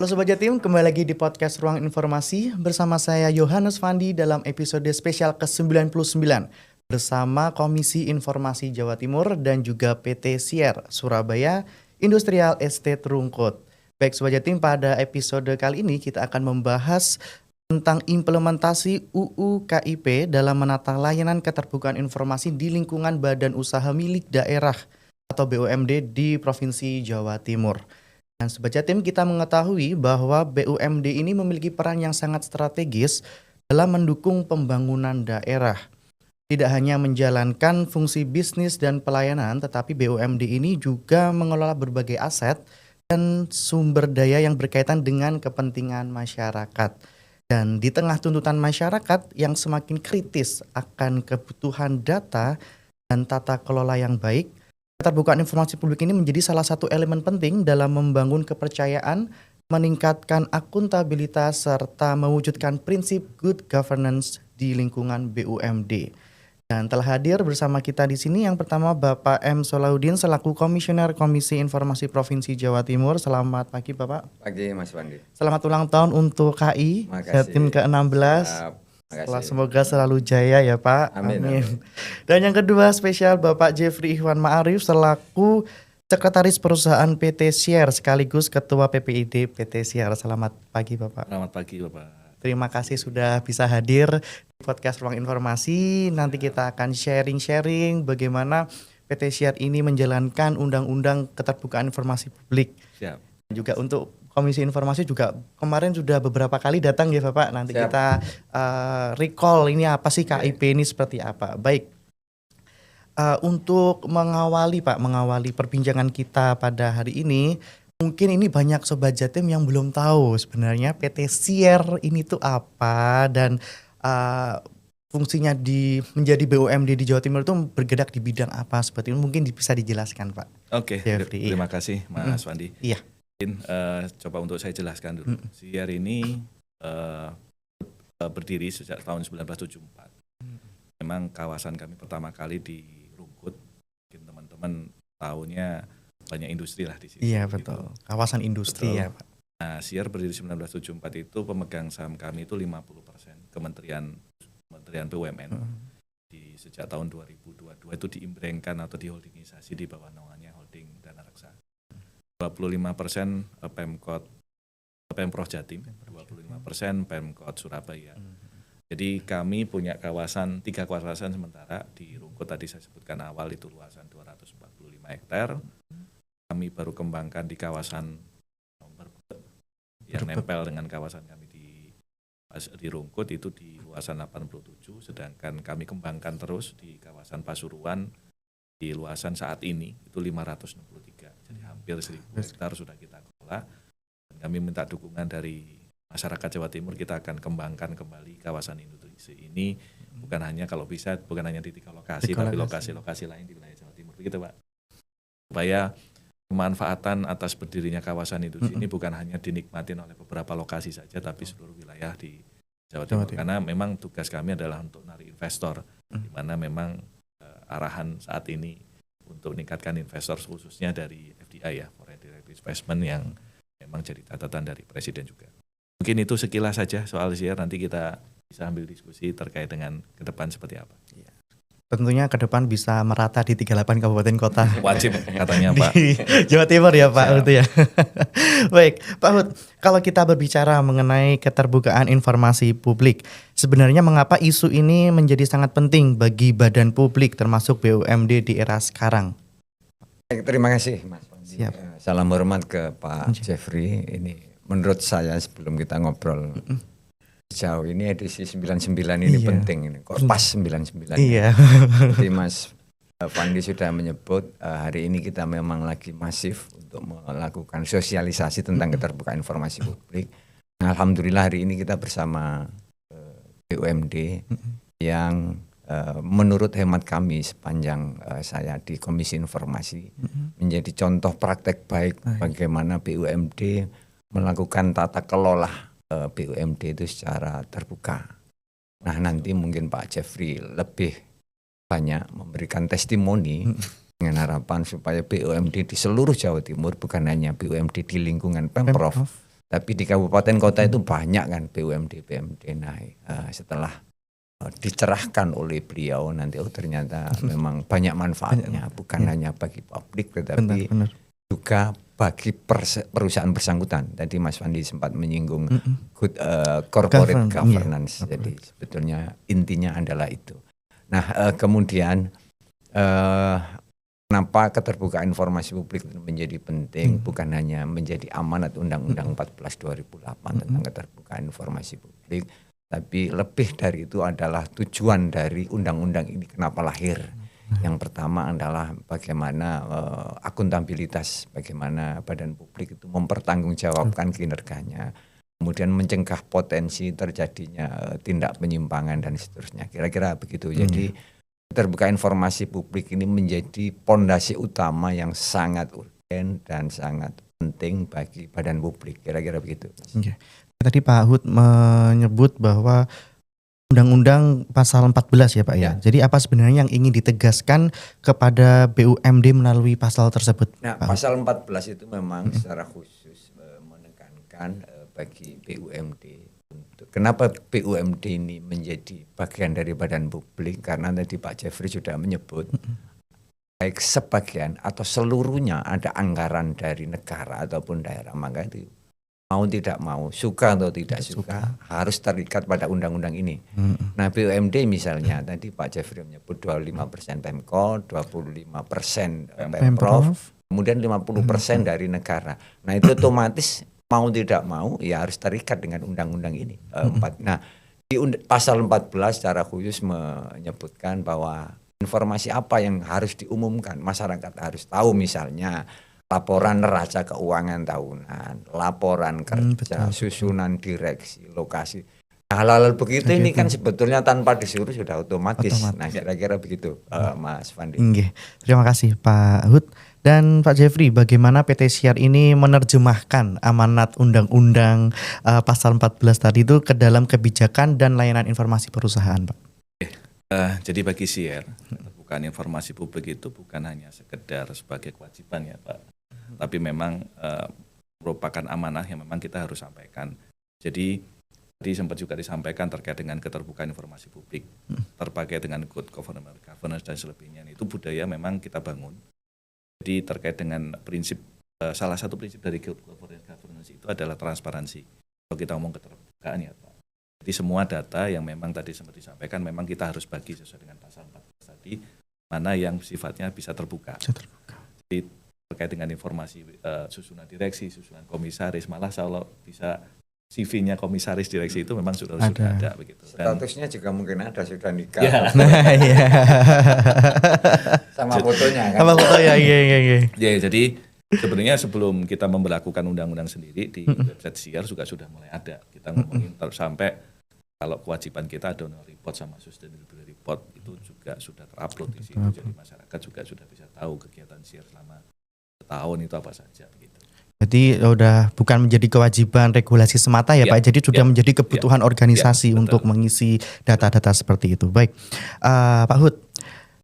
Halo Sobat Jatim, kembali lagi di podcast Ruang Informasi bersama saya Yohanes Fandi dalam episode spesial ke-99 bersama Komisi Informasi Jawa Timur dan juga PT Sier Surabaya Industrial Estate Rungkut. Baik Sobat Jatim, pada episode kali ini kita akan membahas tentang implementasi UU KIP dalam menata layanan keterbukaan informasi di lingkungan badan usaha milik daerah atau BUMD di Provinsi Jawa Timur. Dan Sobat Jatim, kita mengetahui bahwa BUMD ini memiliki peran yang sangat strategis dalam mendukung pembangunan daerah. Tidak hanya menjalankan fungsi bisnis dan pelayanan, tetapi BUMD ini juga mengelola berbagai aset dan sumber daya yang berkaitan dengan kepentingan masyarakat. Dan di tengah tuntutan masyarakat yang semakin kritis akan kebutuhan data dan tata kelola yang baik, keterbukaan informasi publik ini menjadi salah satu elemen penting dalam membangun kepercayaan, meningkatkan akuntabilitas, serta mewujudkan prinsip good governance di lingkungan BUMD. Dan telah hadir bersama kita di sini yang pertama Bapak M. Solahuddin selaku Komisioner Komisi Informasi Provinsi Jawa Timur. Selamat pagi Bapak. Pagi Mas Wandi. Selamat ulang tahun untuk KI, Jatim ke-16. Semoga selalu jaya ya Pak. Amin. Dan yang kedua spesial Bapak Jeffrey Ikhwan Ma'arif selaku Sekretaris Perusahaan PT Sier sekaligus Ketua PPID PT Sier. Selamat pagi Bapak. Selamat pagi Bapak. Terima kasih sudah bisa hadir di podcast Ruang Informasi. Nanti kita akan sharing-sharing bagaimana PT Sier ini menjalankan Undang-Undang Keterbukaan Informasi Publik. Siap. Juga untuk Komisi Informasi juga kemarin sudah beberapa kali datang ya Bapak. Nanti Siap. kita recall ini apa sih KIP ini seperti apa. Baik, untuk mengawali perbincangan kita pada hari ini, mungkin ini banyak Sobat Jatim yang belum tahu sebenarnya PT Sier ini tuh apa dan fungsinya menjadi BUMD di Jawa Timur itu bergerak di bidang apa seperti ini. Mungkin bisa dijelaskan Pak. Oke, Jeffrey. terima kasih Mas Wandi. Iya. Coba untuk saya jelaskan dulu. Sier ini berdiri sejak tahun 1974. Memang kawasan kami pertama kali di Rungkut. Mungkin teman-teman tahunya banyak industri lah di sini. Iya betul. Kawasan industri Betul. ya Pak. Nah, Sier berdiri 1974 itu pemegang saham kami itu 50%. Kementerian BUMN. Sejak tahun 2022 itu diimbrengkan atau diholdingisasi di bawah naungannya Holding Dana Reksa. 25% Pemprov Jatim, 25% Pemkot Surabaya. Jadi kami punya tiga kawasan sementara di Rungkut tadi saya sebutkan awal itu luasan 245 hektar. Kami baru kembangkan di kawasan yang nempel dengan kawasan kami di Rungkut itu di luasan 87, sedangkan kami kembangkan terus di kawasan Pasuruan di luasan saat ini itu 563. Jadi hampir 1.000 hektar sudah kita kelola. Dan kami minta dukungan dari masyarakat Jawa Timur, kita akan kembangkan kembali kawasan industri ini bukan hanya di 3 lokasi, tapi lokasi-lokasi lain di wilayah Jawa Timur. Begitu Pak. Supaya pemanfaatan atas berdirinya kawasan industri ini bukan hanya dinikmatin oleh beberapa lokasi saja, tapi seluruh wilayah di Jawa Timur. Karena memang tugas kami adalah untuk narik investor, di mana memang arahan saat ini untuk meningkatkan investor khususnya dari FDI ya, Foreign Direct Investment, yang memang jadi catatan dari Presiden juga. Mungkin itu sekilas saja soal Sier, nanti kita bisa ambil diskusi terkait dengan ke depan seperti apa. Ya. Tentunya ke depan bisa merata di 38 kabupaten kota. Wajib katanya Pak. Di Jawa Timur ya Pak. Itu ya. Baik Pak Hud, kalau kita berbicara mengenai keterbukaan informasi publik, sebenarnya mengapa isu ini menjadi sangat penting bagi badan publik termasuk BUMD di era sekarang? Terima kasih Mas. Siap. Salam hormat ke Pak Jeffrey. Ini menurut saya sebelum kita ngobrol jauh ini edisi 99 ini penting ini. Kok pas 99? Iya. Jadi Mas Fandi sudah menyebut hari ini kita memang lagi masif untuk melakukan sosialisasi tentang keterbukaan informasi publik. Alhamdulillah hari ini kita bersama BUMD yang menurut hemat kami sepanjang saya di Komisi Informasi menjadi contoh praktek baik bagaimana BUMD melakukan tata kelola BUMD itu secara terbuka. Nah nanti mungkin Pak Jeffrey lebih banyak memberikan testimoni dengan harapan supaya BUMD di seluruh Jawa Timur, bukan hanya BUMD di lingkungan Pemprov, Tapi di kabupaten kota itu banyak kan BUMD naik. Setelah dicerahkan oleh beliau nanti ternyata memang banyak manfaatnya, bukan hanya bagi publik tetapi Benar. juga bagi perusahaan bersangkutan. Tadi Mas Fandi sempat menyinggung good corporate governance. Jadi sebetulnya intinya adalah itu. Nah, kemudian kenapa keterbukaan informasi publik menjadi penting, bukan hanya menjadi amanat Undang-Undang 14 2008 tentang keterbukaan informasi publik, tapi lebih dari itu adalah tujuan dari undang-undang ini kenapa lahir. Yang pertama adalah bagaimana akuntabilitas, bagaimana badan publik itu mempertanggungjawabkan kinerjanya, kemudian mencegah potensi terjadinya tindak penyimpangan dan seterusnya. Kira-kira begitu. Jadi keterbukaan informasi publik ini menjadi pondasi utama yang sangat urgen dan sangat penting bagi badan publik. Kira-kira begitu. Okay. Tadi Pak Hud menyebut bahwa Undang-Undang pasal 14 ya Pak ya. Jadi apa sebenarnya yang ingin ditegaskan kepada BUMD melalui pasal tersebut? Nah, pasal 14 itu memang secara khusus menekankan bagi BUMD. Kenapa BUMD ini menjadi bagian dari badan publik? Karena tadi Pak Jeffrey sudah menyebut baik sebagian atau seluruhnya ada anggaran dari negara ataupun daerah, maka itu mau tidak mau, suka atau tidak suka harus terikat pada undang-undang ini. Nah, BUMD misalnya tadi Pak Jeffrey menyebut 25% Pemkot, 25% Pemprov, kemudian 50% dari negara. Nah, itu otomatis mau tidak mau ya harus terikat dengan undang-undang ini. Nah, di pasal 14 secara khusus menyebutkan bahwa informasi apa yang harus diumumkan, masyarakat harus tahu, misalnya laporan neraca keuangan tahunan, laporan kerja, susunan direksi, lokasi. Hal-hal begitu ini kan sebetulnya tanpa disuruh sudah otomatis. Nah, kira-kira begitu Mas Fandi. Terima kasih Pak Hud. Dan Pak Jeffrey, bagaimana PT Siar ini menerjemahkan amanat Undang-Undang pasal 14 tadi itu ke dalam kebijakan dan layanan informasi perusahaan, Pak? Jadi bagi Siar, keterbukaan informasi publik itu bukan hanya sekedar sebagai kewajiban ya Pak, tapi memang merupakan amanah yang memang kita harus sampaikan. Jadi tadi sempat juga disampaikan terkait dengan keterbukaan informasi publik, terkait dengan good governance dan selebihnya. Itu budaya memang kita bangun. Jadi terkait dengan prinsip, salah satu prinsip dari good governance itu adalah transparansi. Kalau kita ngomong keterbukaan ya Pak. Jadi semua data yang memang tadi sempat disampaikan memang kita harus bagi sesuai dengan pasal 14 tadi, mana yang sifatnya bisa terbuka. Jadi terkait dengan informasi susunan direksi, susunan komisaris, malah kalau bisa CV-nya komisaris direksi itu memang sudah ada begitu. Dan statusnya juga mungkin ada, sudah nikah. Ya. Sama fotonya kan. Sama fotonya, iya. Ya, jadi sebenarnya sebelum kita memberlakukan undang-undang sendiri di website Siar juga sudah mulai ada. Kita ngomongin sampai kalau kewajiban kita ada report sama sustainability report itu juga sudah terupload di situ. Jadi masyarakat juga sudah bisa tahu kegiatan Siar selama setahun itu apa saja begitu. Jadi udah bukan menjadi kewajiban regulasi semata ya Pak, jadi sudah menjadi kebutuhan organisasi untuk mengisi data-data seperti itu. Baik, Pak Hud,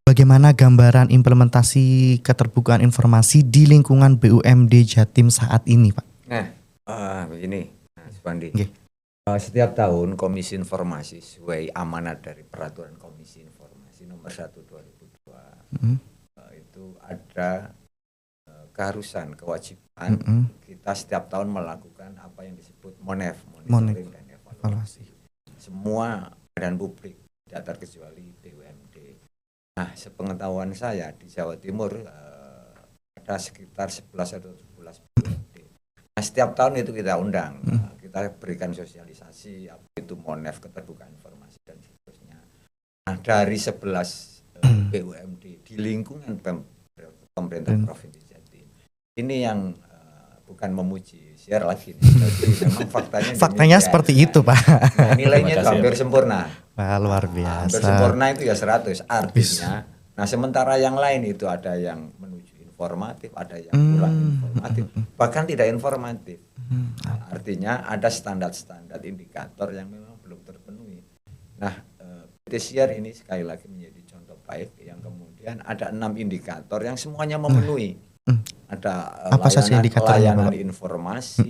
bagaimana gambaran implementasi keterbukaan informasi di lingkungan BUMD Jatim saat ini Pak? Nah, begini Mas Pandi. Setiap tahun Komisi Informasi sesuai amanat dari Peraturan Komisi Informasi nomor 1 2002 itu ada keharusan, kewajiban kita setiap tahun melakukan apa yang disebut MONEF, monitoring dan evaluasi. Semua badan publik tidak terkecuali BUMD. Nah, sepengetahuan saya di Jawa Timur ada sekitar 11 atau 12 BUMD. Nah, setiap tahun itu kita undang, kita berikan sosialisasi apa itu MONEF, keterbukaan informasi dan seterusnya. Nah, dari 11 BUMD di lingkungan pemerintah Provinsi Jatim, ini yang bukan memuji Siar lagi nih. Jadi memang faktanya seperti itu Pak. Nah, nilainya itu hampir sempurna. Wah, luar biasa. Hampir sempurna itu ya 100 artinya. Nah, sementara yang lain itu ada yang menuju informatif, ada yang kurang informatif, bahkan tidak informatif. Nah, artinya ada standar-standar indikator yang memang belum terpenuhi. Nah, PT Siar ini sekali lagi menjadi contoh baik yang kemudian ada 6 indikator yang semuanya memenuhi. ada Apa saja indikatornya, layanan Bapak? informasi,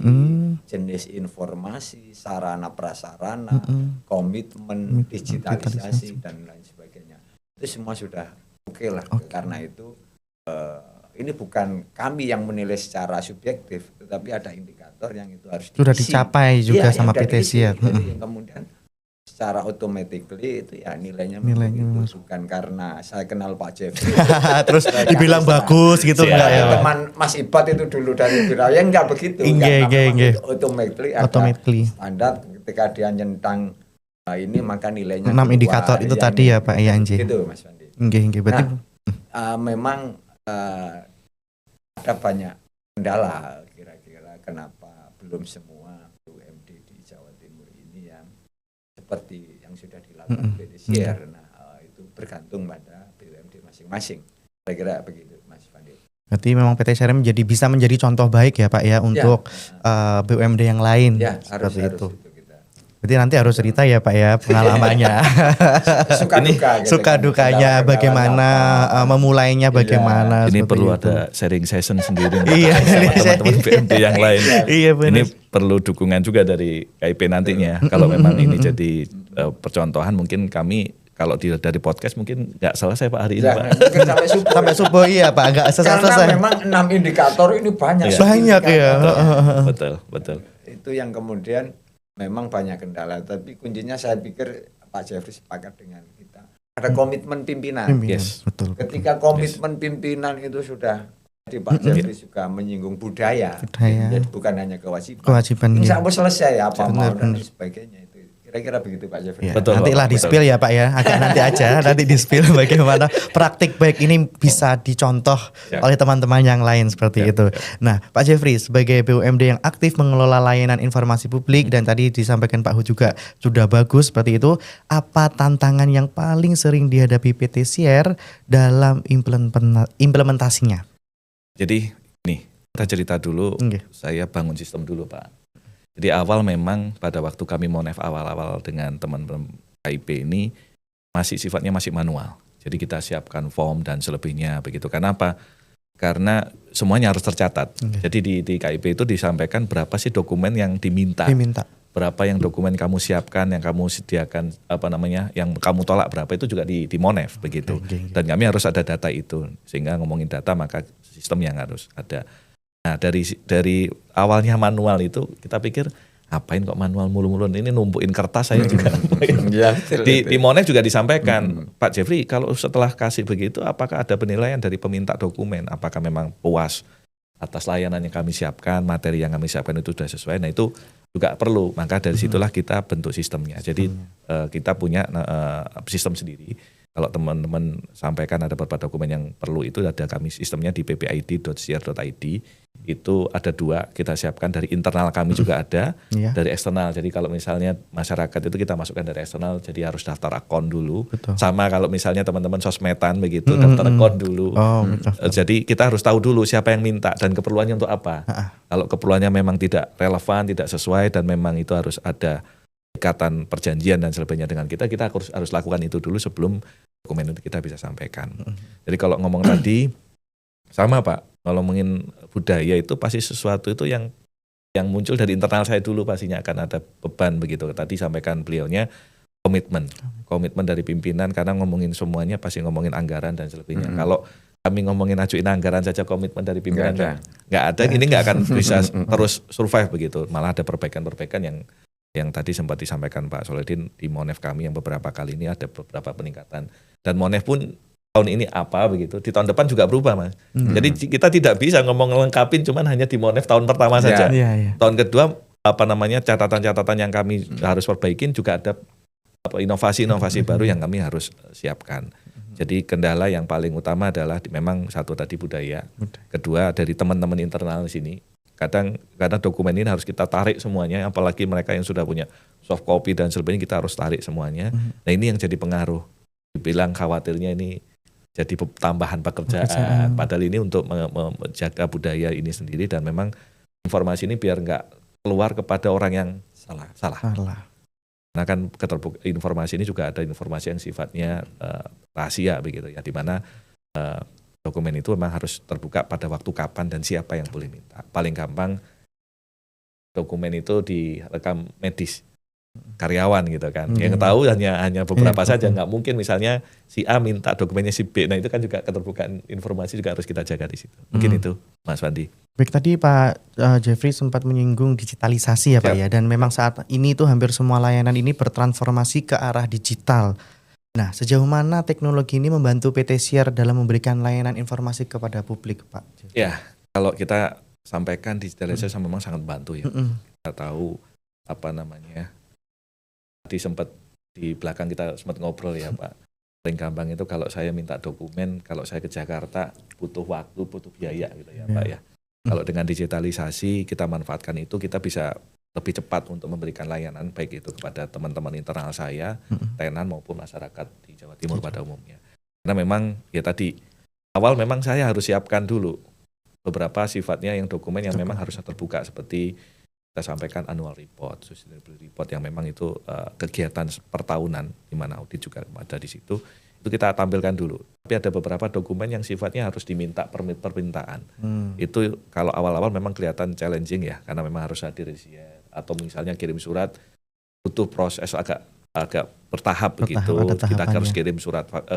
jenis informasi, sarana prasarana, komitmen digitalisasi dan lain sebagainya. Itu semua sudah oke lah. Karena itu ini bukan kami yang menilai secara subjektif, tetapi ada indikator yang itu harus Sudah diisi. dicapai juga Iya, sama yang sudah PT diisi. Siar. Jadi yang kemudian secara automatically itu ya nilainya itu bukan karena saya kenal Pak Jeffrey Terus dibilang bagus gitu enggak ya, Pak? teman Mas Ibat itu dulu dari Biraya enggak begitu. Nggih, nggih. Automatically Automatically. ada standar ketika dia nyentang ini maka nilainya 6 keluar. indikator itu Ya, tadi ya, Pak, ya, Anji. Gitu Mas Fandi. Nggih, berarti Memang ada banyak kendala kira-kira kenapa belum semua BUMD di Jawa Timur ini yang seperti yang sudah dilakukan PT Siar. Nah, itu bergantung pada BUMD masing-masing. Kira-kira begitu Mas Fandi. berarti memang PT Siar bisa menjadi contoh baik ya, Pak ya, untuk BUMD yang lain. Ya, harus seperti itu. kita. Berarti nanti harus cerita ya, Pak ya, pengalamannya. Suka dukanya bagaimana, memulainya bagaimana. Ini seperti perlu itu. ada sharing session sendiri Iya, sama teman-teman BMD yang lain. Iya, benar. Ini perlu dukungan juga dari KIP nantinya. Kalau memang ini jadi percontohan, mungkin kami kalau dari podcast mungkin nggak selesai Pak hari ini, Pak. Mungkin sampai subuh. Sampai subuh iya, Pak, enggak Karena selesai. memang 6 indikator ini banyak. Iya. Banyak ya. Betul. Itu yang kemudian memang banyak kendala. Tapi kuncinya saya pikir Pak Jeffrey sepakat dengan kita. Ada komitmen pimpinan. Yes. Betul. Ketika komitmen pimpinan itu sudah, jadi Pak Jeffrey juga menyinggung budaya. Jadi bukan hanya kewajiban. Insya Allah selesai apa mau dan sebagainya itu. Kira-kira begitu Pak Jeffrey. Ya, Betul, nantilah Pak, di-spill ya Pak ya, agak nanti aja, nanti di-spill bagaimana praktik baik ini bisa dicontoh oleh teman-teman yang lain seperti itu. Nah Pak Jeffrey sebagai BUMD yang aktif mengelola layanan informasi publik dan tadi disampaikan Pak Hu juga sudah bagus seperti itu, apa tantangan yang paling sering dihadapi PT Siar dalam implementasinya? Jadi nih, kita cerita dulu, saya bangun sistem dulu Pak. Jadi awal memang pada waktu kami Monef awal-awal dengan teman-teman KIP ini sifatnya masih manual. Jadi kita siapkan form dan selebihnya begitu. Kenapa? Karena semuanya harus tercatat. Jadi di KIP itu disampaikan berapa sih dokumen yang diminta. Berapa yang dokumen kamu siapkan, yang kamu sediakan yang kamu tolak berapa itu juga di Monef begitu. Dan kami harus ada data itu. Sehingga ngomongin data maka sistem yang harus ada. Nah dari awalnya manual itu kita pikir ngapain kok manual mulu-mulu, ini numpuin kertas saya juga. Di Monef juga disampaikan Pak Jeffrey kalau setelah kasih begitu apakah ada penilaian dari peminta dokumen, apakah memang puas atas layanan yang kami siapkan, materi yang kami siapkan itu sudah sesuai. Nah itu juga perlu, maka dari situlah kita bentuk sistemnya. Jadi kita punya sistem sendiri. Kalau teman-teman sampaikan ada beberapa dokumen yang perlu itu ada kami sistemnya di ppid.siar.id. Itu ada 2 kita siapkan dari internal kami juga ada, dari eksternal. Jadi kalau misalnya masyarakat itu kita masukkan dari eksternal, jadi harus daftar akun dulu. Sama kalau misalnya teman-teman sosmedan begitu daftar akun dulu. Jadi kita harus tahu dulu siapa yang minta dan keperluannya untuk apa. Kalau keperluannya memang tidak relevan, tidak sesuai dan memang itu harus ada ikatan perjanjian dan sebagainya dengan kita harus lakukan itu dulu sebelum dokumen itu kita bisa sampaikan. Jadi kalau ngomong tadi sama Pak, kalau ngomongin budaya itu pasti sesuatu itu yang muncul dari internal saya dulu pastinya akan ada beban begitu. Tadi sampaikan beliaunya komitmen dari pimpinan karena ngomongin semuanya pasti ngomongin anggaran dan sebagainya. Kalau kami ngomongin ajuin anggaran saja komitmen dari pimpinan nggak ada, ini nggak akan bisa terus survive begitu. Malah ada perbaikan-perbaikan yang tadi sempat disampaikan Pak Soledin di Monef kami yang beberapa kali ini ada beberapa peningkatan. Dan Monef pun tahun ini apa begitu, di tahun depan juga berubah Mas. Jadi kita tidak bisa ngomong lengkapin cuman hanya di Monef tahun pertama saja. Tahun kedua catatan-catatan yang kami harus perbaikin juga ada inovasi-inovasi baru yang kami harus siapkan. Jadi kendala yang paling utama adalah memang satu tadi budaya. Kedua dari teman-teman internal di sini. Kadang dokumen ini harus kita tarik semuanya, apalagi mereka yang sudah punya soft copy dan sebagainya kita harus tarik semuanya. Nah ini yang jadi pengaruh. Dibilang khawatirnya ini jadi tambahan pekerjaan. Padahal ini untuk menjaga budaya ini sendiri dan memang informasi ini biar nggak keluar kepada orang yang salah. Karena kan informasi ini juga ada informasi yang sifatnya rahasia begitu ya, di mana dokumen itu memang harus terbuka pada waktu kapan dan siapa yang boleh minta. Paling gampang dokumen itu direkam medis karyawan gitu kan. Yang tahu hanya beberapa saja, nggak mungkin misalnya si A minta dokumennya si B. Nah itu kan juga keterbukaan informasi juga harus kita jaga di situ. Mungkin itu Mas Fandi. Baik, tadi Pak Jeffrey sempat menyinggung digitalisasi ya Pak ya, dan memang saat ini tuh hampir semua layanan ini bertransformasi ke arah digital. Nah, sejauh mana teknologi ini membantu PT Siar dalam memberikan layanan informasi kepada publik, Pak Jeffrey? Ya, kalau kita sampaikan digitalisasi memang sangat bantu ya. Kita tahu tadi sempat di belakang kita sempat ngobrol ya Pak. Paling gampang itu kalau saya minta dokumen, kalau saya ke Jakarta butuh waktu, butuh biaya gitu ya Pak ya. Kalau dengan digitalisasi kita manfaatkan itu, kita bisa lebih cepat untuk memberikan layanan baik itu kepada teman-teman internal saya, tenan maupun masyarakat di Jawa Timur pada umumnya. Karena memang ya tadi awal memang saya harus siapkan dulu beberapa sifatnya yang dokumen yang memang harus terbuka, seperti kita sampaikan annual report, sustainability report yang memang itu kegiatan per tahunan di mana audit juga ada di situ. Itu kita tampilkan dulu. Tapi ada beberapa dokumen yang sifatnya harus diminta permintaan. Itu kalau awal-awal memang kelihatan challenging ya, karena memang harus hadir di sini. Atau misalnya kirim surat butuh proses agak bertahap begitu. Kita harus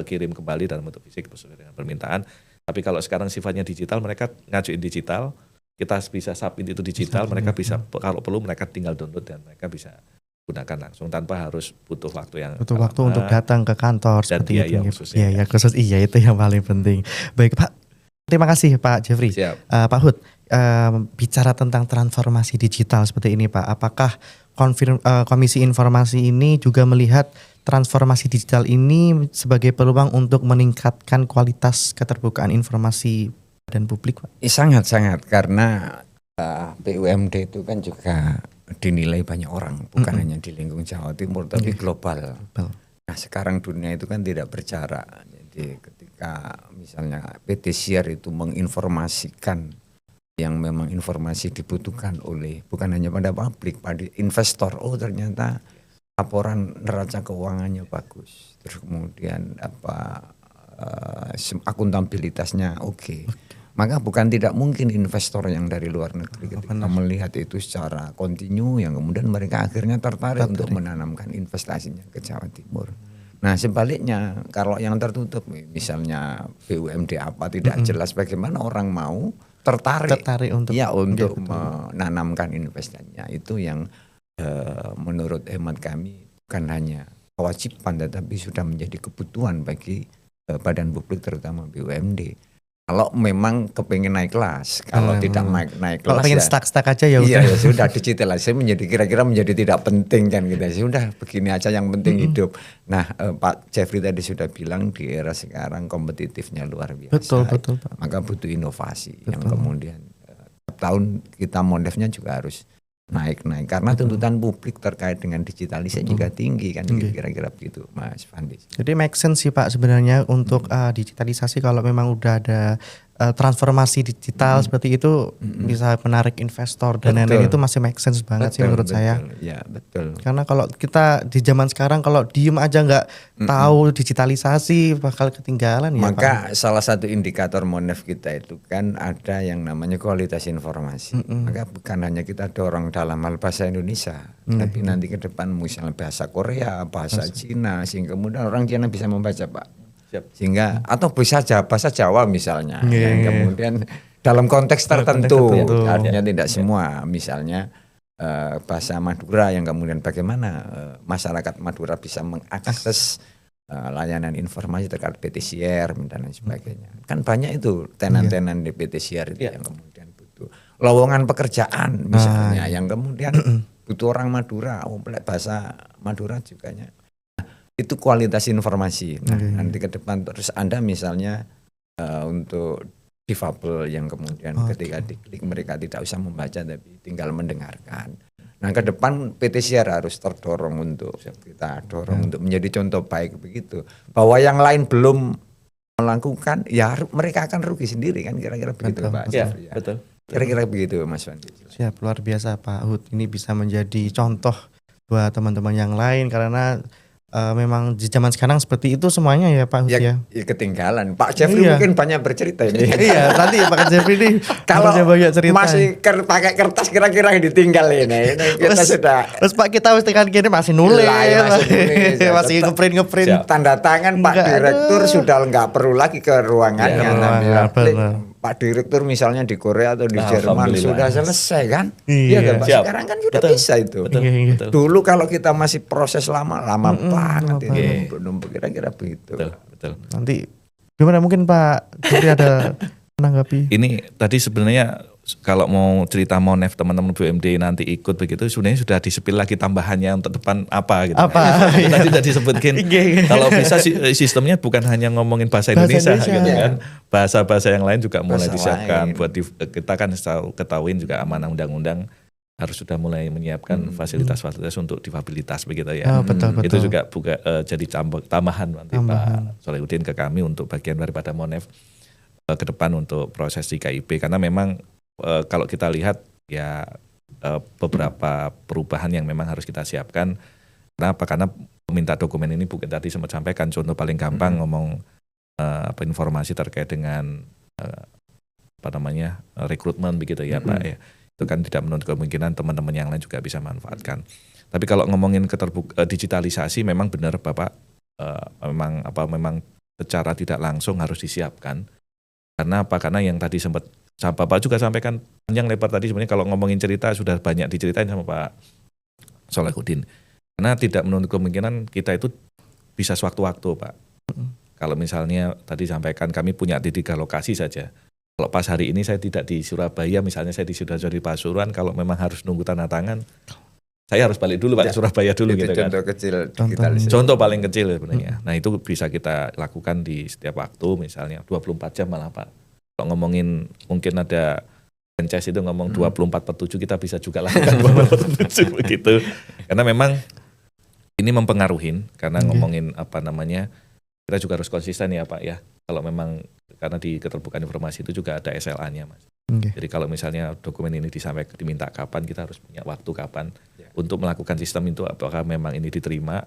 kirim kembali dalam bentuk fisik sesuai dengan permintaan. Tapi kalau sekarang sifatnya digital, mereka ngajuin digital, kita bisa submit itu digital, mereka bisa kalau perlu mereka tinggal download dan mereka bisa gunakan langsung tanpa harus butuh waktu untuk datang ke kantor dan seperti biaya itu. Khusus, biaya khusus, itu yang paling penting. Baik Pak, terima kasih Pak Jeffrey. Pak Hud, bicara tentang transformasi digital seperti ini Pak, apakah Komisi Informasi ini juga melihat transformasi digital ini sebagai peluang untuk meningkatkan kualitas keterbukaan informasi dan publik Pak? Sangat-sangat, karena BUMD itu kan juga dinilai banyak orang, bukan hanya di lingkungan Jawa Timur tapi global. Nah sekarang dunia itu kan tidak berjarak. Jadi ketika misalnya PT Siar itu menginformasikan yang memang informasi dibutuhkan oleh bukan hanya pada publik, pada investor, oh ternyata laporan neraca keuangannya bagus, terus kemudian akuntabilitasnya oke. Maka bukan tidak mungkin investor yang dari luar negeri ketika melihat itu secara kontinu, yang kemudian mereka akhirnya tertarik untuk menanamkan investasinya ke Jawa Timur. Nah sebaliknya kalau yang tertutup, misalnya BUMD apa tidak jelas, bagaimana orang mau tertarik untuk menanamkan investasinya. Itu yang menurut hemat kami bukan hanya kewajiban tetapi sudah menjadi kebutuhan bagi badan publik terutama BUMD. Kalau memang kepingin naik kelas, kalau tidak naik kelas, kalau pengen stuck aja ya udah. Iya, sudah digitalisasi menjadi kira-kira menjadi tidak penting kan gitu. Sudah begini aja yang penting hidup. Nah, Pak Jeffrey tadi sudah bilang di era sekarang kompetitifnya luar biasa. Betul Pak. Maka butuh inovasi yang kemudian tiap tahun kita modefnya juga harus naik karena tuntutan publik terkait dengan digitalisasi juga tinggi kan, kira-kira begitu Mas Fandi. Jadi make sense sih Pak sebenarnya untuk digitalisasi, kalau memang udah ada transformasi digital seperti itu bisa menarik investor dan lain-lain, itu masih make sense banget sih menurut saya. Ya betul. Karena kalau kita di zaman sekarang kalau diem aja nggak tahu digitalisasi bakal ketinggalan ya. Maka Pak, salah satu indikator Monef kita itu kan ada yang namanya kualitas informasi. Maka bukan hanya kita dorong dalam hal bahasa Indonesia, tapi nanti ke depan misalnya bahasa Korea, bahasa Cina, sehingga kemudian orang Cina bisa membaca Pak. Sehingga atau bisa bahasa Jawa misalnya, yang kemudian dalam konteks tertentu, artinya tidak semua, misalnya bahasa Madura yang kemudian bagaimana masyarakat Madura bisa mengakses layanan informasi terkait PT Siar dan lain sebagainya. Kan banyak itu tenan-tenan di PT Siar itu yang kemudian butuh lowongan pekerjaan misalnya, yang kemudian butuh orang Madura, bahasa Madura juga. Itu kualitas informasi. Nah, nanti ke depan terus Anda misalnya untuk difabel yang kemudian ketika diklik mereka tidak usah membaca tapi tinggal mendengarkan. Nah, ke depan PT Siar harus terdorong untuk kita dorong untuk menjadi contoh baik begitu. Bahwa yang lain belum melakukan, ya mereka akan rugi sendiri kan, kira-kira begitu Pak. Ya, betul. Kira-kira begitu Mas Fandi. Siap, luar biasa Pak Hud. Ini bisa menjadi contoh buat teman-teman yang lain karena memang di zaman sekarang seperti itu semuanya ya Pak Hus ya. Ya ketinggalan. Pak Jeffrey Iya. mungkin banyak bercerita ini. Iya, nanti Pak Jeffrey ini Kalau harusnya banyak cerita. masih pakai kertas kira-kira yang ditinggal ini. Kita sudah Terus Pak kita mesti kan kini masih nulis, Lah, ya masih nulis, ya. masih ngeprint. tanda tangan Pak Enggak, Direktur aduh. sudah nggak perlu lagi ke ruangannya. Iya, Namanya klik, benar. Pak Direktur misalnya di Korea atau di Jerman Alhamdulillah. sudah selesai kan? Iya. kan, Pak? Siap. Sekarang kan sudah Betul. bisa itu. Betul. Iya, iya. Betul. Dulu kalau kita masih proses lama banget lama itu numpuk kira-kira begitu. Betul, betul. Nanti gimana mungkin Pak Jeffrey ada menanggapi? Ini tadi sebenarnya kalau mau cerita Monef teman-teman BUMD nanti ikut begitu sebenarnya sudah disepil lagi tambahannya untuk depan apa gitu. Apa? Tadi sudah disebutkan. Iya. Kalau bisa sistemnya bukan hanya ngomongin bahasa Bahasa Indonesia, Indonesia. gitu kan. Bahasa-bahasa yang lain juga mulai Bahasa disiapkan lain. buat kita kan ketahuin juga amanah undang-undang harus sudah mulai menyiapkan fasilitas-fasilitas untuk difabilitas begitu ya. Oh, betul. Itu juga jadi tambahan nanti Pak Solehudin ke kami untuk bagian daripada Monef ke depan untuk proses di KIP karena memang kalau kita lihat ya beberapa perubahan yang memang harus kita siapkan. Kenapa? Karena peminta dokumen ini bukan tadi sempat sampaikan contoh paling gampang ngomong informasi terkait dengan rekrutmen begitu ya Pak ya. Itu kan tidak menutup kemungkinan teman-teman yang lain juga bisa manfaatkan. Tapi kalau ngomongin digitalisasi memang benar Bapak memang secara tidak langsung harus disiapkan. Karena apa? Karena yang tadi sempat Bapak juga sampaikan panjang lebar tadi sebenarnya kalau ngomongin cerita sudah banyak diceritain sama Pak Solehudin. Karena tidak menutup kemungkinan kita itu bisa sewaktu-waktu Pak. Kalau misalnya tadi sampaikan kami punya di 3 lokasi saja. Kalau pas hari ini saya tidak di Surabaya, misalnya saya di Pasuruan, kalau memang harus nunggu tanda tangan, saya harus balik dulu Pak ke Surabaya dulu Itu gitu kan. contoh kecil digitalisasi. Contoh paling kecil sebenarnya. Nah itu bisa kita lakukan di setiap waktu, misalnya 24 jam malah Pak. Kalau ngomongin mungkin ada franchise itu ngomong 24/7 kita bisa juga lakukan 24/7 begitu. Karena memang ini mempengaruhin karena ngomongin kita juga harus konsisten ya Pak ya. Kalau memang karena di keterbukaan informasi itu juga ada SLA-nya Mas. Jadi kalau misalnya dokumen ini diminta kapan, kita harus punya waktu kapan untuk melakukan sistem itu, apakah memang ini diterima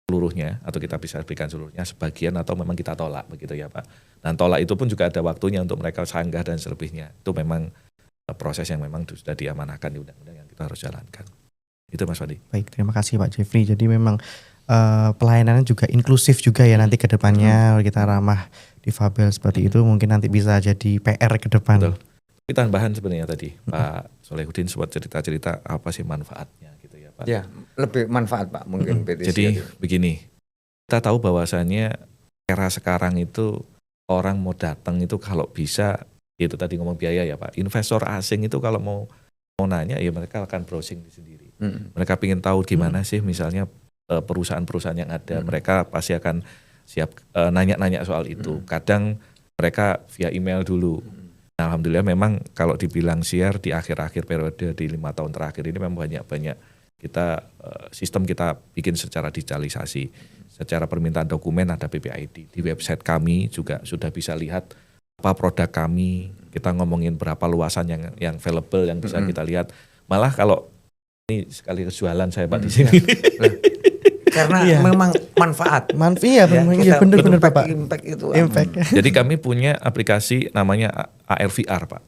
seluruhnya atau kita bisa berikan seluruhnya sebagian atau memang kita tolak begitu ya Pak. Dan tolak itu pun juga ada waktunya untuk mereka sanggah dan selebihnya. Itu memang proses yang memang sudah diamanahkan di undang-undang yang kita harus jalankan. Itu Mas Fandi. Baik, terima kasih Pak Jeffrey. Jadi memang pelayanannya juga inklusif juga ya nanti ke depannya kita ramah difabel seperti itu mungkin nanti bisa jadi PR ke depan. Betul. Tapi tambahan sebenarnya tadi Pak Solehudin sempat cerita-cerita apa sih manfaatnya gitu ya Pak. Ya, lebih manfaat Pak mungkin PTC. Jadi begini, kita tahu bahwasannya era sekarang itu orang mau datang itu kalau bisa, itu tadi ngomong biaya ya Pak, investor asing itu kalau mau nanya ya mereka akan browsing sendiri. Mereka ingin tahu gimana sih misalnya perusahaan-perusahaan yang ada, mereka pasti akan siap nanya-nanya soal itu. Kadang mereka via email dulu. Nah, alhamdulillah memang kalau dibilang share di akhir-akhir periode di 5 tahun terakhir ini memang banyak kita sistem kita bikin secara digitalisasi. Secara permintaan dokumen ada PPID. Di website kami juga sudah bisa lihat apa produk kami. Kita ngomongin berapa luasan yang available yang bisa kita lihat. Malah kalau ini sekali kejualan saya Pak di sini. Karena memang manfaat. Iya, benar-benar Bapak. Impact itu. Jadi kami punya aplikasi namanya ARVR Pak.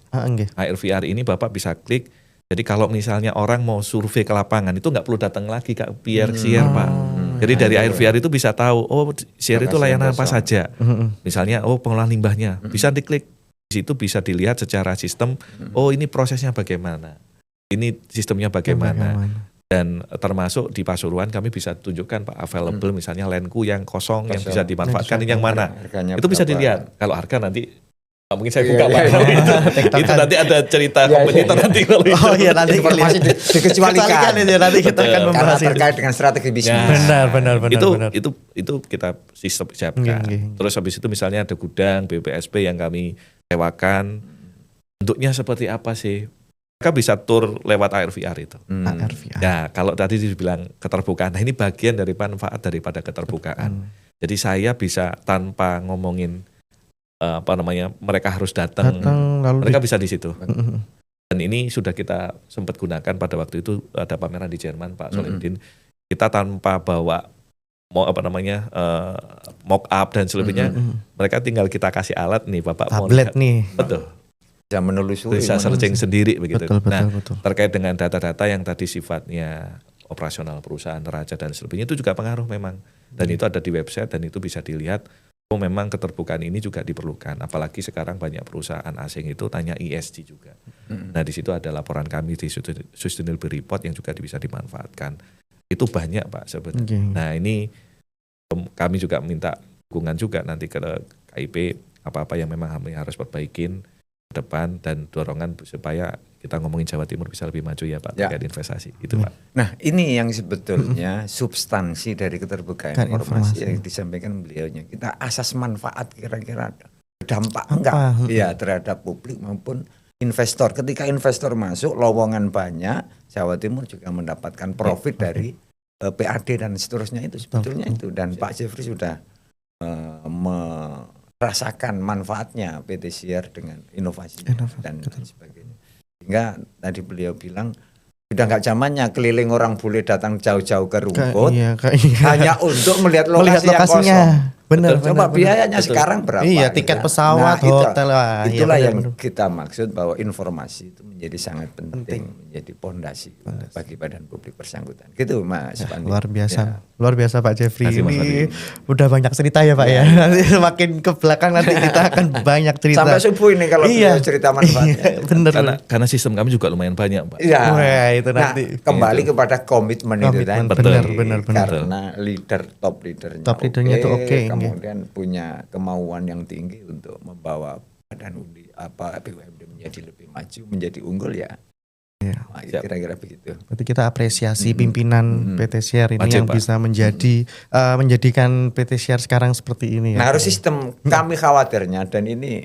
ARVR ini Bapak bisa klik. Jadi kalau misalnya orang mau survei ke lapangan itu nggak perlu datang lagi ke share Pak. Jadi dari ARVR itu bisa tahu share itu layanan apa saja. Misalnya pengolahan limbahnya bisa diklik. Di situ bisa dilihat secara sistem. Ini prosesnya bagaimana. Ini sistemnya bagaimana. Dan termasuk di Pasuruan kami bisa tunjukkan Pak available misalnya landku yang kosong yang bisa dimanfaatkan yang mana. Itu bisa dilihat. Kalau harga nanti mungkin saya buka Pak. Itu nanti ada cerita kompetitor nanti kalau itu. Oh iya nanti informasi dikecualikan. Nanti kita akan membahas karena terkait dengan strategi bisnis. Benar. Itu kita sistem siapkan. Terus habis itu misalnya ada gudang BPSP yang kami sewakan. Bentuknya seperti apa sih? Mereka bisa tur lewat ARVR itu. Ya, kalau tadi dibilang keterbukaan, nah ini bagian dari manfaat daripada keterbukaan. Jadi saya bisa tanpa ngomongin mereka harus datang mereka bisa di situ. Dan ini sudah kita sempat gunakan pada waktu itu ada pameran di Jerman Pak Solehudin. Kita tanpa bawa mau mock up dan selebihnya, mereka tinggal kita kasih alat nih Bapak mau tablet lihat. nih. Betul. Bisa menelusuri. Bisa searching sendiri begitu. Betul, Nah, betul. terkait dengan data-data yang tadi sifatnya operasional perusahaan, neraca dan sebagainya itu juga pengaruh memang. Dan itu ada di website dan itu bisa dilihat. Oh memang keterbukaan ini juga diperlukan. Apalagi sekarang banyak perusahaan asing itu tanya ESG juga. Nah di situ ada laporan kami di Sustainability Report yang juga bisa dimanfaatkan. Itu banyak Pak sebenarnya. Okay. Nah ini kami juga minta dukungan juga nanti ke KIP apa-apa yang memang kami harus perbaikin ke depan dan dorongan supaya kita ngomongin Jawa Timur bisa lebih maju ya Pak terkait investasi itu Pak. Nah ini yang sebetulnya substansi dari keterbukaan informasi yang disampaikan beliaunya. Kita asas manfaat kira-kira dampak enggak ya terhadap publik maupun investor. Ketika investor masuk lowongan banyak, Jawa Timur juga mendapatkan profit dari PAD dan seterusnya itu sebetulnya itu. Dan Pak Jeffrey sudah merasakan manfaatnya PT Siar dengan inovasi dan sebagainya. Sehingga tadi beliau bilang sudah nggak zamannya keliling orang bule datang jauh-jauh ke rumput hanya untuk melihat lokasi yang kosong. Benar. Coba biayanya sekarang berapa? Iya, tiket pesawat, hotel. Itulah yang kita maksud bahwa informasi itu menjadi sangat penting, menjadi pondasi bagi badan publik bersangkutan. Gitu Mas Pandi. Luar biasa. Luar biasa Pak Jeffrey. Ini udah banyak cerita ya Pak ya. Nanti semakin ke belakang nanti kita akan banyak cerita. Sampai subuh ini kalau cerita manfaatnya. Benar. Karena sistem kami juga lumayan banyak Pak. Iya. Wah, itu nanti. Kembali kepada komitmen itu tadi. Benar. Karena top leadernya itu oke. Kemudian punya kemauan yang tinggi untuk membawa badan BUMD menjadi lebih maju, menjadi unggul ya. Kira-kira begitu. Berarti kita apresiasi pimpinan PT Siar ini yang Pak. bisa menjadikan PT Siar sekarang seperti ini. Nah harus sistem kami khawatirnya dan ini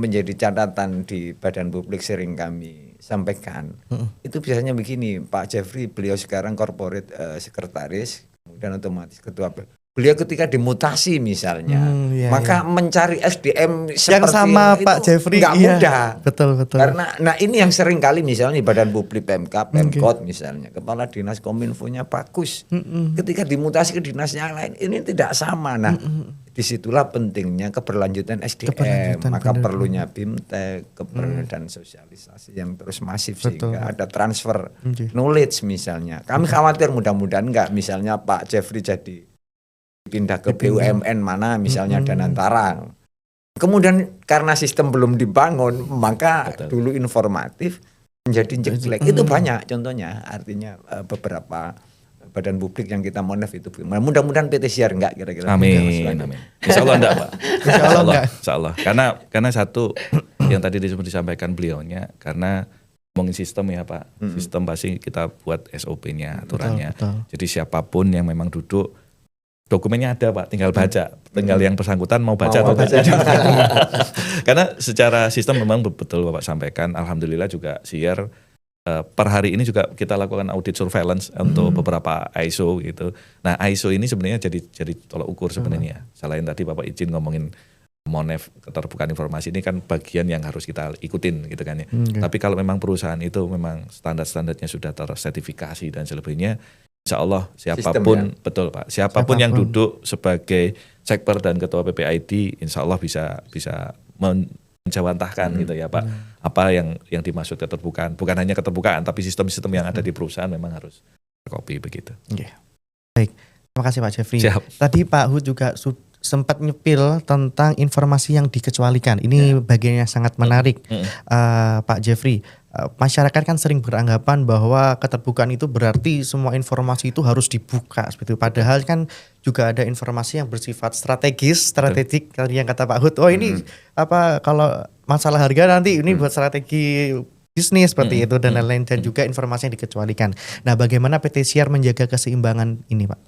menjadi catatan di badan publik sering kami sampaikan. Itu biasanya begini, Pak Jeffrey beliau sekarang corporate sekretaris, kemudian otomatis ketua. Beliau ketika dimutasi misalnya, maka mencari SDM seperti yang sama Pak Jeffrey nggak mudah. Betul. Karena ini yang sering kali misalnya di badan publik PMK, Pemkot misalnya, kepala dinas kominfonya bagus. Ketika dimutasi ke dinas yang lain, ini tidak sama. Nah, disitulah pentingnya keberlanjutan SDM. Maka perlunya BIMTEK, dan sosialisasi yang terus masif sehingga ada transfer knowledge misalnya. Kami khawatir mudah-mudahan enggak, misalnya Pak Jeffrey jadi pindah ke BUMN mana misalnya Danantara. Kemudian karena sistem belum dibangun, maka dulu informatif menjadi jelek. Itu banyak contohnya. Artinya beberapa badan publik yang kita monef itu. Mudah-mudahan PT Siar enggak kira-kira. Amin. Insya Allah enggak Pak. Insya Allah. Karena satu yang tadi disampaikan beliaunya, karena ngomongin sistem ya Pak. Sistem pasti kita buat SOP-nya, aturannya. Betul. Jadi siapapun yang memang duduk, dokumennya ada Pak, tinggal baca. Tinggal yang bersangkutan mau baca atau tidak. Karena secara sistem memang betul Bapak sampaikan, alhamdulillah juga Siar per hari ini juga kita lakukan audit surveillance untuk beberapa ISO gitu. Nah ISO ini sebenarnya jadi tolak ukur sebenarnya. Selain tadi Bapak izin ngomongin Monef, keterbukaan informasi ini kan bagian yang harus kita ikutin gitu kan ya. Tapi kalau memang perusahaan itu memang standar-standarnya sudah tersertifikasi dan sebagainya, insya Allah siapapun betul Pak, siapapun yang duduk sebagai sekper dan ketua PPID, insya Allah bisa menjawantahkan gitu ya Pak. Apa yang dimaksud keterbukaan, bukan hanya keterbukaan, tapi sistem-sistem yang ada di perusahaan memang harus terkopi begitu. Baik, terima kasih Pak Jeffrey. Siap. Tadi Pak Hud juga sempat nyepil tentang informasi yang dikecualikan. Ini bagian yang sangat menarik, Pak Jeffrey. Masyarakat kan sering beranggapan bahwa keterbukaan itu berarti semua informasi itu harus dibuka seperti itu. Padahal kan juga ada informasi yang bersifat strategik tadi yang kata Pak Hud. Oh ini kalau masalah harga nanti ini buat strategi bisnis seperti itu dan lain-lain, dan juga informasi yang dikecualikan. Nah, bagaimana PT Siar menjaga keseimbangan ini, Pak?